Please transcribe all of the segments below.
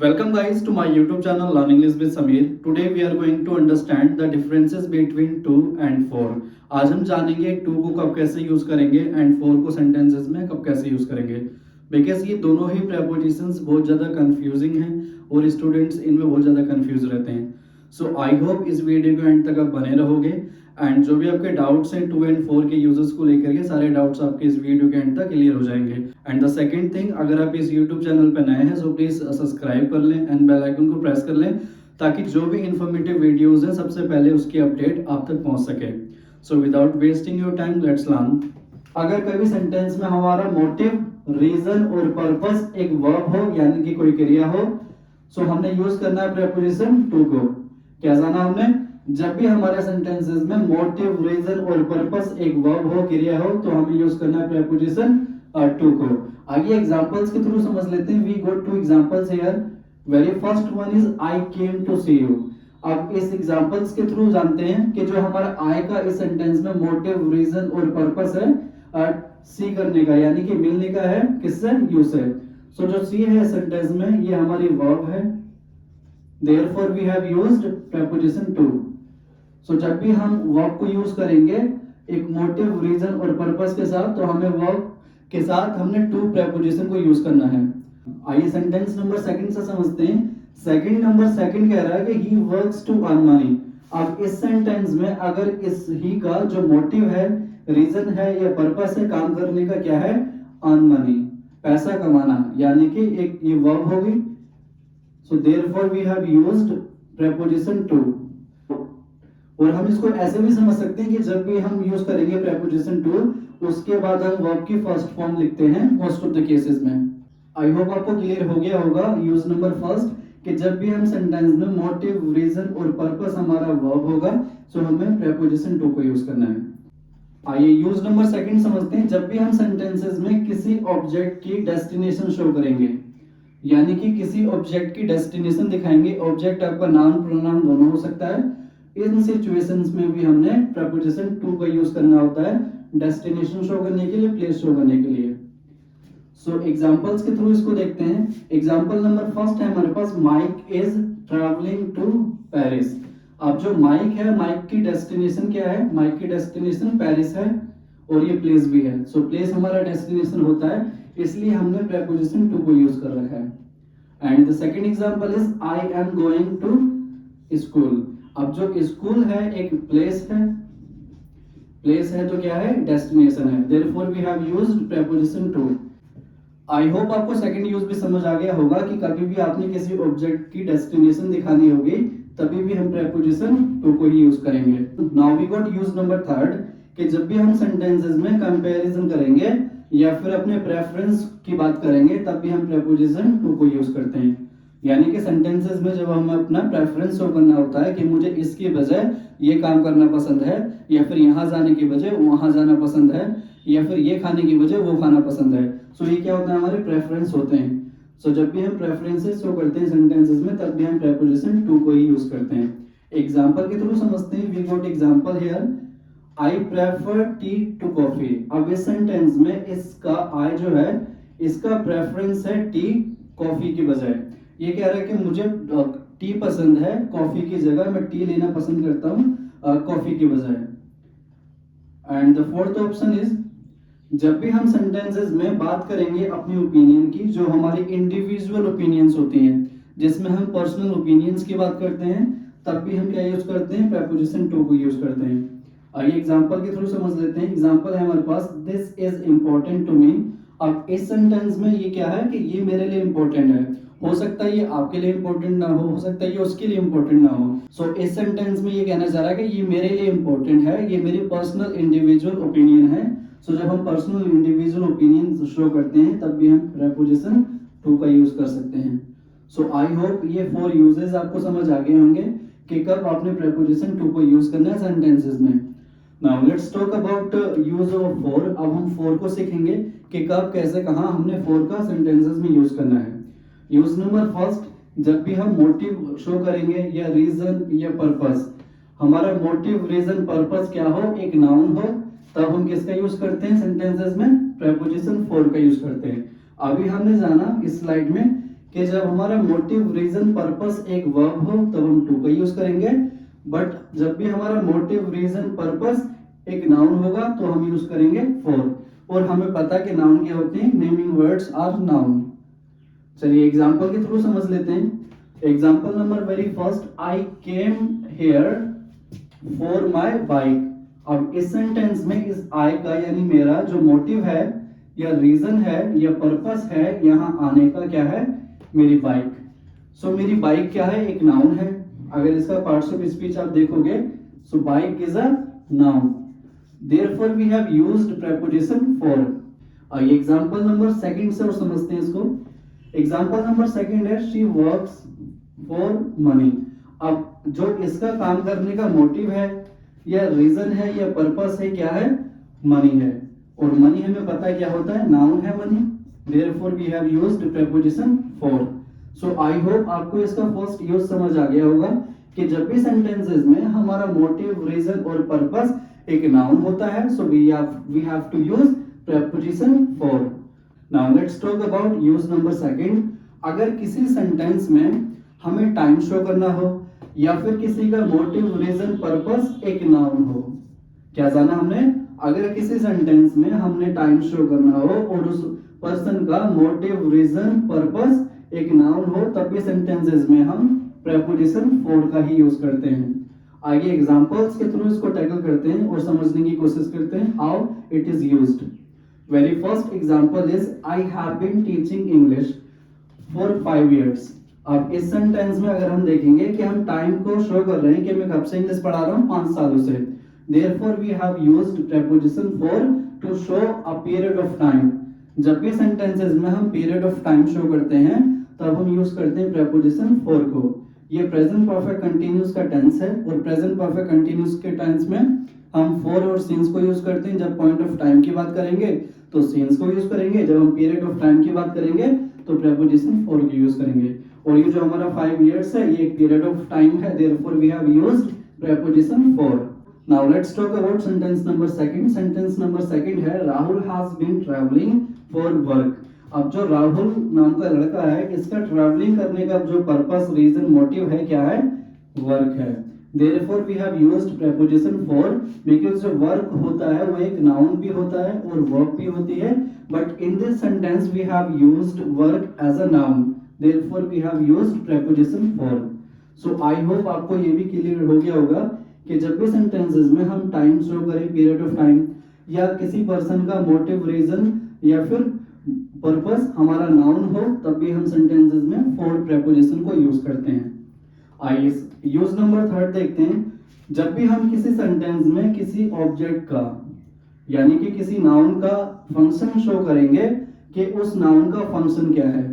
Welcome guys to my YouTube channel Learn English with Samir. Today we are going to understand the differences between to and for. आज हम जानेंगे to को कब कैसे use करेंगे and for को sentences में कब कैसे यूज करेंगे. बिकॉज ये दोनों ही prepositions बहुत ज़्यादा confusing हैं और students इनमें बहुत ज़्यादा confused रहते हैं. सो आई होप इस वीडियो के एंड तक आप बने रहोगे एंड जो भी आपके डाउट्स हैं 2 एंड 4 के यूजर्स को लेकर के सारे डाउट्स आपके इस वीडियो के एंड तक क्लियर हो जाएंगे. एंड द सेकंड थिंग, अगर आप इस यूट्यूब चैनल पर नए हैं सो प्लीज सब्सक्राइब कर लें एंड बेल आइकन को प्रेस कर लें ताकि जो भी इंफॉर्मेटिव वीडियोस हैं सबसे पहले उसकी अपडेट आप तक पहुंच सके. So without wasting your time let's learn. अगर कभी सेंटेंस में हमारा मोटिव, रीजन और पर्पस एक वर्ब हो यानी कि कोई क्रिया हो, सो हमने यूज करना है प्रेपोजिशन टू को. क्या जाना हमने? जब भी हमारे सेंटेंसेस में मोटिव, रीजन और पर्पस एक वर्ब हो, क्रिया हो, तो हमें यूज करना है प्रेपोजिशन टू को. आगे एग्जांपल्स के थ्रू समझ लेते हैं. We got two examples here. Very first one is I came to see you. अब इस एग्जांपल्स के थ्रू जानते हैं कि जो हमारा आई का इस सेंटेंस में मोटिव, रीजन और पर्पस है सी करने का यानी कि मिलने का है किससे? यू से. सो जो सी है सेंटेंस में ये हमारी वर्ब है. Therefore we have used preposition to. So जब भी हम verb को यूज करेंगे एक मोटिव, रीजन और पर्पस के साथ, तो हमें verb के साथ हमने to preposition को यूज करना है. आइए सेंटेंस नंबर सेकंड से समझते हैं. सेकंड कह रहा है कि he works to earn money. अब इस सेंटेंस में अगर इस he का जो मोटिव है, रीजन है या पर्पस है काम करने का, क्या है? earn money, पैसा कमाना, यानी कि एक ये verb होगी. So therefore we have used preposition to. और हम इसको ऐसे भी समझ सकते हैं कि जब भी हम यूज करेंगे preposition to, उसके बाद हम verb की फर्स्ट फॉर्म लिखते हैं मोस्ट ऑफ द केसेस में. आई होप आपको क्लियर हो गया होगा. यूज नंबर फर्स्ट कि जब भी हम सेंटेंस में मोटिव, रीजन और पर्पस हमारा verb होगा, सो हमें preposition to को यूज करना है. आइए यूज नंबर सेकंड समझते हैं. जब भी हम सेंटेंसेस में किसी ऑब्जेक्ट की डेस्टिनेशन शो करेंगे यानी कि किसी ऑब्जेक्ट की डेस्टिनेशन दिखाएंगे, ऑब्जेक्ट आपका नाउन प्रोनाउन दोनों हो सकता है, इन सिचुएशंस में भी हमने प्रेपोजिशन टू का यूज करना होता है डेस्टिनेशन शो करने के लिए, प्लेस शो करने के लिए. सो एग्जांपल्स के थ्रू इसको देखते हैं. एग्जांपल नंबर फर्स्ट है हमारे पास, Mike is travelling to Paris. अब जो माइक है, माइक की डेस्टिनेशन क्या है? माइक की डेस्टिनेशन पेरिस है और ये प्लेस भी है. सो प्लेस हमारा डेस्टिनेशन होता है, इसलिए हमने प्रेपोजिशन टू को यूज कर रखा है. And the second example is I am going to school. अब जो स्कूल है एक प्लेस है तो क्या है? डेस्टिनेशन है. Therefore we have used preposition to. I hope आपको सेकंड यूज भी समझ आ गया होगा कि कभी भी आपने किसी ऑब्जेक्ट की डेस्टिनेशन दिखानी होगी तभी भी हम प्रेपोजिशन टू को ही यूज करेंगे. Now we got use number third कि जब भी हम सेंटेंसेस में कंपैरिजन करेंगे या फिर अपने प्रेफरेंस की बात करेंगे तब भी हम प्रेपोजिशन टू को यूज करते हैं. यानी कि सेंटेंसेस में जब हमें अपना प्रेफरेंस शो करना होता है कि मुझे इसकी बजाय ये काम करना पसंद है, या फिर यहाँ जाने की बजाय वहां जाना पसंद है, या फिर ये खाने की बजाय वो खाना पसंद है. सो ये क्या होता है? हमारे प्रेफरेंस होते हैं. सो जब भी हम प्रेफरेंसेस शो करते हैं सेंटेंसेस में तब भी हम प्रेपोजिशन टू को ही यूज करते हैं. एग्जाम्पल के थ्रू समझते हैं. We got example here, I prefer tea to coffee. अब इस सेंटेंस में इसका आई जो है इसका प्रेफरेंस है टी कॉफी की बजाय. ये कह रहा है कि मुझे टी पसंद है, कॉफी की जगह मैं टी लेना पसंद करता हूँ कॉफी की बजाय. And the fourth option is, जब भी हम सेंटेंसेस में बात करेंगे अपनी ओपिनियन की, जो हमारी इंडिविजुअल ओपिनियंस होती हैं जिसमें हम पर्सनल ओपिनियंस की बात करते हैं, तब भी हम क्या यूज करते हैं? प्रेपोजिशन टू को यूज करते हैं. आइए एग्जांपल के थ्रू समझ लेते हैं. एग्जांपल है हमारे पास, this is important to me. अब इस सेंटेंस में ये क्या है कि ये मेरे लिए इम्पोर्टेंट है. हो सकता है ये आपके लिए इम्पोर्टेंट ना हो सकता है ये उसके लिए इम्पोर्टेंट ना हो. सो इस सेंटेंस में ये कहना चाह रहा है कि ये मेरे लिए इम्पोर्टेंट है, ये मेरी पर्सनल इंडिविजुअल ओपिनियन है. सो जब हम पर्सनल इंडिविजुअल ओपिनियन शो करते हैं तब भी हम प्रेपोजिशन टू का यूज कर सकते हैं. सो आई होप ये 4 यूजेस आपको समझ आ गए होंगे कि कब आपने प्रेपोजिशन टू को यूज करना है सेंटेंसेस में. Now let's talk about use of for. अब हम फॉर को सीखेंगे कि कब, कैसे, कहां हमने फॉर का सेंटेंसेस में यूज करना है. यूज नंबर फर्स्ट, जब भी हम मोटिव शो करेंगे या रीजन या पर्पस, हमारा मोटिव, रीजन, पर्पस क्या हो? एक नाउन हो, तब हम किसका यूज करते हैं सेंटेंसेस में? प्रेपोजिशन फॉर का यूज करते हैं. अभी हमने जाना इस स्लाइड में कि जब हमारा मोटिव रीजन पर्पस एक वर्ब हो तब हम टू का यूज करेंगे, बट जब भी हमारा मोटिव रीजन पर्पस एक नाउन होगा तो हम यूज करेंगे फॉर। और हमें पता कि नाउन क्या होते हैं, नेमिंग वर्ड्स आर नाउन। चलिए एग्जांपल के थ्रू समझ लेते हैं। Example number very first, I came here for my bike. अब इस सेंटेंस में इस आई का यानी मेरा जो मोटिव है या रीजन है या पर्पस है यहां आने का क्या है, मेरी बाइक। सो मेरी बाइक क्या है, एक नाउन है। अगर इसका पार्ट्स ऑफ स्पीच आप देखोगे, so bike is a noun, therefore we have used preposition for. आइए एग्जांपल नंबर सेकंड से और समझते हैं इसको। एग्जांपल नंबर सेकंड है, शी वर्क्स फॉर मनी। अब जो इसका काम करने का मोटिव है या रीजन है या पर्पस है क्या है, मनी है। और मनी हमें पता है क्या होता है, नाउन है money, therefore we have used preposition for. So I hope आपको इसका फर्स्ट यूज समझ आ गया होगा कि जब भी सेंटेंसेस में हमारा मोटिव रीजन और पर्पस एक नाउन होता है, so we have to use preposition for. Now let's talk about use number second. अगर किसी सेंटेंस में हमें टाइम शो करना हो या फिर किसी का मोटिव रीजन पर्पस एक नाउन हो, क्या जाना हमने, अगर किसी सेंटेंस में हमने टाइम शो करना हो और उस पर्सन का मोटिव रीजन पर्पस एक नाउन हो, तब भी सेंटेंसेस में हम प्रीपोजिशन फॉर का ही यूज करते हैं। आगे एग्जांपल्स के थ्रू इसको टैकल करते हैं और समझने की कोशिश करते हैं how it is used. Very first example is, I have been teaching English for 5 years। अब इस सेंटेंस में अगर हम देखेंगे कि हम टाइम को शो कर रहे हैं कि मैं कब से इंग्लिश पढ़ा रहा हूं, 5 सालों से, therefore we have used preposition for to show a period of time. जब भी सेंटेंसेस में हम पीरियड ऑफ टाइम शो करते हैं तब हम यूज करते हैं प्रीपोजिशन फॉर को। ये प्रेजेंट परफेक्ट कंटीन्यूअस का टेंस है और प्रेजेंट परफेक्ट कंटीन्यूअस के टेंस में हम फॉर और सिंस को यूज करते हैं। जब पॉइंट ऑफ टाइम की बात करेंगे तो सिंस को यूज करेंगे, जब हम पीरियड ऑफ टाइम की बात करेंगे तो प्रीपोजिशन फॉर को यूज करेंगे। और ये जो हमारा 5 years है ये एक पीरियड ऑफ टाइम है, therefore we have used preposition for. Now let's talk about sentence number second. Sentence number second है, Rahul has been travelling for work. अब जो राहुल नाम का लड़का है, इसका ट्रैवलिंग करने का जो पर्पस रीजन मोटिव है क्या है, वर्क है। Therefore we have used preposition for, because जो वर्क होता है वो एक नाउन भी होता है और वर्ब भी होती है, but in this sentence we have used work as a noun, therefore we have used preposition for. So I hope आपको ये भी क्लियर हो गया होगा कि जब भी सेंटेंसेस में हम टाइम शो करें, पीरियड ऑफ टाइम, या किसी पर्सन का मोटिव रीजन या फिर पर्पस हमारा नाउन हो, तब भी हम सेंटेंसेस में फॉर प्रीपोजिशन को यूज करते हैं। आइए यूज नंबर थर्ड देखते हैं। जब भी हम किसी सेंटेंस में किसी ऑब्जेक्ट का यानी कि किसी नाउन का फंक्शन शो करेंगे कि उस नाउन का फंक्शन क्या है,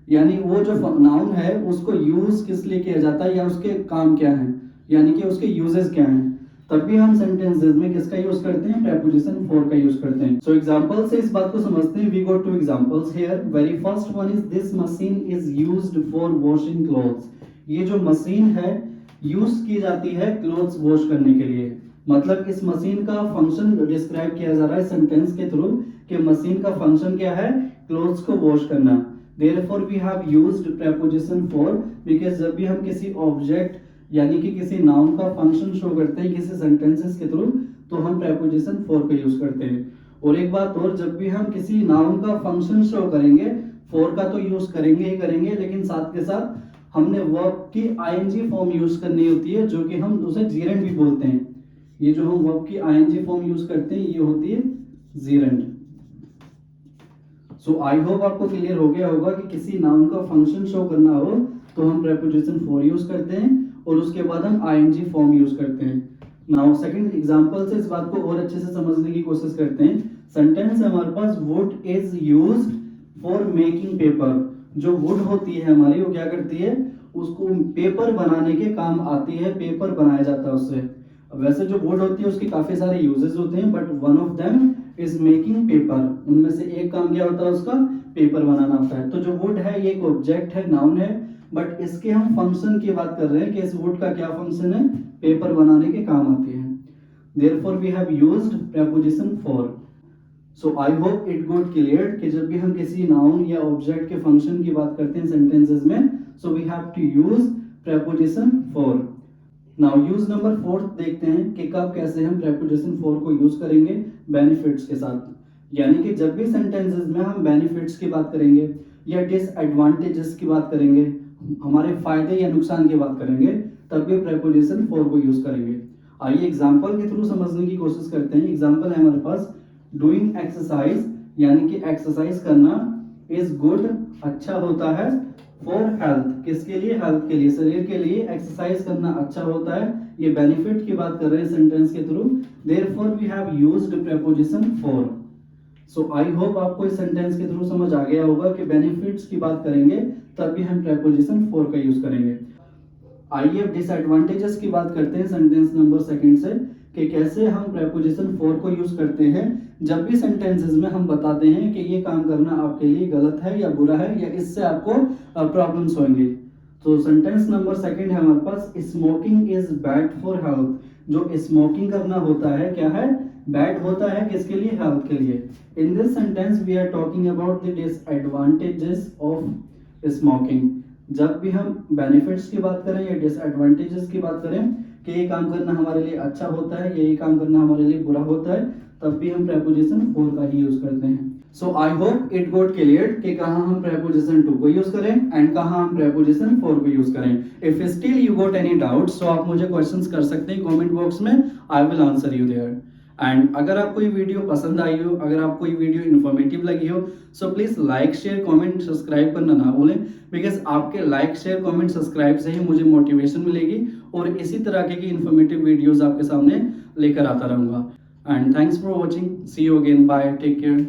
यानी वो जो नाउन है उसको यूज किस लिए किया जाता है या उसके काम क्या है, यानी कि उसके यूजेस क्या हैं, तब भी हम सेंटेंसेस में किसका यूज करते हैं, प्रीपोजिशन फॉर का यूज करते हैं। सो एग्जांपल से इस बात को समझते हैं। We got 2 examples here. Very first one is, this machine is used for washing clothes. ये जो मशीन है यूज की जाती है क्लॉथ्स वॉश करने के लिए। मतलब इस मशीन का फंक्शन डिस्क्राइब किया जा रहा है सेंटेंस के थ्रू कि मशीन का फंक्शन क्या है, क्लॉथ्स को वॉश करना। Therefore we have used preposition for, because जब भी हम किसी ऑब्जेक्ट यानी कि किसी नाउन का फंक्शन शो करते हैं किसी सेंटेंसेस के थ्रू, तो हम प्रीपोजिशन फॉर का यूज करते हैं। और एक बात और, जब भी हम किसी नाउन का फंक्शन शो करेंगे फॉर का तो यूज करेंगे ही करेंगे, लेकिन साथ के साथ हमने वर्ब की आईएनजी फॉर्म यूज करनी होती है, जो कि हम उसे जीरेंड भी बोलते हैं। ये जो हम वर्ब की आईएनजी फॉर्म यूज करते हैं ये होती है जीरेंड। सो आई होप आपको क्लियर हो गया होगा कि किसी नाउन का फंक्शन शो करना हो तो हम प्रीपोजिशन फॉर यूज करते हैं और उसके बाद हम आईएनजी फॉर्म यूज करते हैं। नाउ सेकंड एग्जांपल से इस बात को और अच्छे से समझने की कोशिश करते हैं। सेंटेंस है हमारे पास, wood is used for making paper. जो वुड होती है हमारी वो क्या करती है, उसको पेपर बनाने के काम आती है, पेपर बनाया जाता है उससे। वैसे जो वुड होती है उसके काफी सारे यूजेस होते हैं, but one of them is making paper. उनमें से एक काम क्या होता है उसका, पेपर बनाना होता है। तो जो वुड है ये एक ऑब्जेक्ट है, नाउन है, बट इसके हम फंक्शन की बात कर रहे हैं कि इस वुड का क्या फंक्शन है, पेपर बनाने के काम आती है। Therefore we have used preposition for. So I hope it got clear कि जब भी हम किसी नाउन या ऑब्जेक्ट के फंक्शन की बात करते हैं सेंटेंसेस में, so we have to use preposition for. Now use number 4 देखते हैं कि कब कैसे हम प्रेपोजिशन फॉर को यूज करेंगे बेनिफिट्स के साथ। यानी कि जब भी सेंटेंसेस में हम बेनिफिट्स की बात करेंगे या डिसएडवांटेजेस की बात करेंगे, हमारे फायदे या नुकसान की बात करेंगे, तब भी प्रेपोजिशन फॉर को यूज करेंगे। आइए एग्जांपल के थ्रू समझने की कोशिश करते हैं। एग्जांपल है हमारे पास डूइंग एक्सरसाइज, यानी कि एक्सरसाइज करना इज गुड, अच्छा होता है, फॉर हेल्थ, किसके लिए? हेल्थ के लिए, शरीर के लिए एक्सरसाइज करना अच्छा होता है। ये बेनिफिट की बात कर रहे हैं सेंटेंस के through, therefore we have used preposition for. So I hope आपको इस सेंटेंस के थ्रू समझ आ गया होगा कि बेनिफिट्स की बात करेंगे तब भी हम प्रेपोजिशन फॉर का यूज करेंगे। आइए अब डिसएडवांटेजेस की बात करते हैं सेंटेंस नंबर 2 से, कि कैसे हम प्रेपोजिशन फॉर को यूज करते हैं जब भी सेंटेंसेस में हम बताते हैं कि ये काम करना आपके लिए गलत है या बुरा है या इससे आपको प्रॉब्लम्स होंगे। तो सेंटेंस नंबर 2 है हमारे पास, smoking is bad for health. जो स्मोकिंग करना होता है क्या है? बैड होता है, किसके लिए? हेल्थ के लिए। In this sentence we are talking about the disadvantages of smoking. जब भी हम बेनिफिट्स की बात करें या डिसएडवांटेजेस की बात करें कि ये काम करना हमारे लिए अच्छा होता है या ये काम करना हमारे लिए बुरा होता है, तब भी हम प्रेपोजिशन फॉर का ही यूज करते हैं। So I hope it got clear कि कहाँ हम प्रेपोजिशन टू को यूज करें एंड कहाँ हम प्रेपोजिशन फॉर को यूज करें। If still you got any doubt, so आप मुझे क्वेश्चंस कर सकते हैं कमेंट बॉक्स में, I will answer you there. And अगर आपको ये वीडियो पसंद आई हो, अगर आपको ये वीडियो इन्फॉर्मेटिव लगी हो, so please like share comment subscribe करना ना भूलें, बिकॉज आपके लाइक शेयर कमेंट सब्सक्राइब से ही मुझे मोटिवेशन मिलेगी और इसी तरह की इन्फॉर्मेटिव वीडियोस आपके सामने लेकर आता रहूंगा। And thanks for watching, see you again, bye, take care.